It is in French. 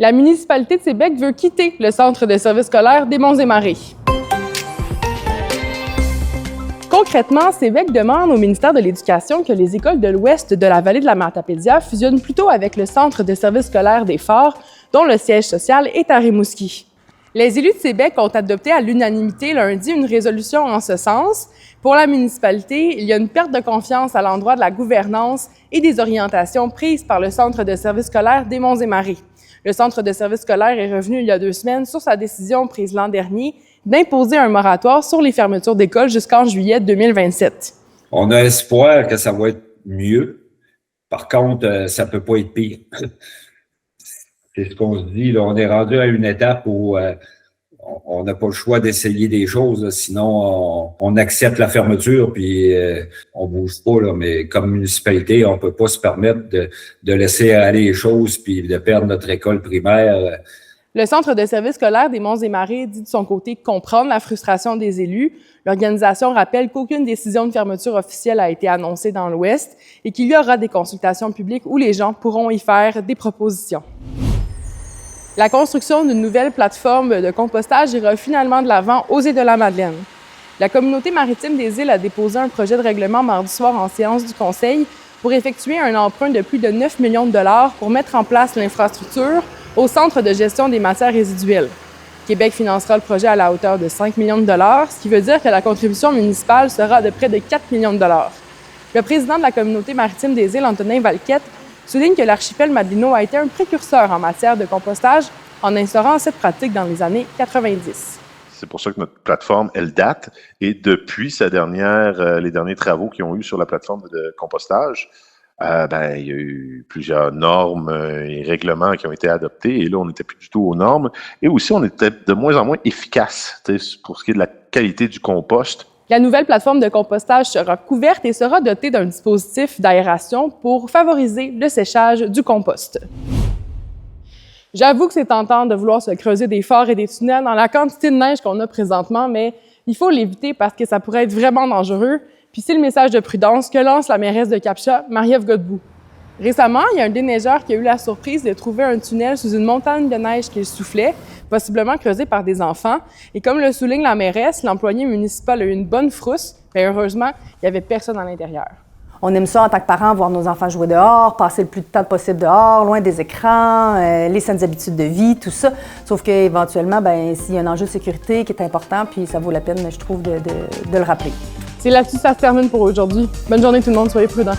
La municipalité de Sébec veut quitter le centre de services scolaires des Monts-et-Marais. Concrètement, Sébec demande au ministère de l'Éducation que les écoles de l'ouest de la vallée de la Matapédia fusionnent plutôt avec le centre de services scolaires des Forts, dont le siège social est à Rimouski. Les élus de Sébec ont adopté à l'unanimité lundi une résolution en ce sens. Pour la municipalité, il y a une perte de confiance à l'endroit de la gouvernance et des orientations prises par le centre de services scolaires des Monts-et-Marais. Le centre de services scolaires est revenu il y a 2 semaines sur sa décision prise l'an dernier d'imposer un moratoire sur les fermetures d'écoles jusqu'en juillet 2027. On a espoir que ça va être mieux. Par contre, ça peut pas être pire. C'est ce qu'on se dit. Là, on est rendu à une étape où on n'a pas le choix d'essayer des choses. Là, sinon, on accepte la fermeture puis on bouge pas. Là, mais comme municipalité, on peut pas se permettre de laisser aller les choses puis de perdre notre école primaire. Le centre de services scolaires des Monts-et-Marais dit de son côté comprendre la frustration des élus. L'organisation rappelle qu'aucune décision de fermeture officielle a été annoncée dans l'Ouest et qu'il y aura des consultations publiques où les gens pourront y faire des propositions. La construction d'une nouvelle plateforme de compostage ira finalement de l'avant aux Îles-de-la-Madeleine. La communauté maritime des îles a déposé un projet de règlement mardi soir en séance du Conseil pour effectuer un emprunt de plus de 9 millions de dollars pour mettre en place l'infrastructure au Centre de gestion des matières résiduelles. Québec financera le projet à la hauteur de 5 millions de dollars, ce qui veut dire que la contribution municipale sera de près de 4 millions de dollars. Le président de la communauté maritime des îles, Antonin Valquette, souligne que l'archipel Madelino a été un précurseur en matière de compostage en instaurant cette pratique dans les années 90. C'est pour ça que notre plateforme, elle date. Et depuis les derniers travaux qu'ils ont eu sur la plateforme de compostage, il y a eu plusieurs normes et règlements qui ont été adoptés. Et là, on n'était plus du tout aux normes. Et aussi, on était de moins en moins efficace pour ce qui est de la qualité du compost. La nouvelle plateforme de compostage sera couverte et sera dotée d'un dispositif d'aération pour favoriser le séchage du compost. J'avoue que c'est tentant de vouloir se creuser des forts et des tunnels dans la quantité de neige qu'on a présentement, mais il faut l'éviter parce que ça pourrait être vraiment dangereux. Puis c'est le message de prudence que lance la mairesse de Cap-Chat, Marie-Ève Godbout. Récemment, il y a un déneigeur qui a eu la surprise de trouver un tunnel sous une montagne de neige qu'il soufflait, possiblement creusé par des enfants. Et comme le souligne la mairesse, l'employé municipal a eu une bonne frousse, mais heureusement, il n'y avait personne à l'intérieur. On aime ça en tant que parents, voir nos enfants jouer dehors, passer le plus de temps possible dehors, loin des écrans, les saines habitudes de vie, tout ça. Sauf qu'éventuellement, s'il y a un enjeu de sécurité qui est important, puis ça vaut la peine, je trouve, de le rappeler. C'est là-dessus que ça se termine pour aujourd'hui. Bonne journée tout le monde, soyez prudents.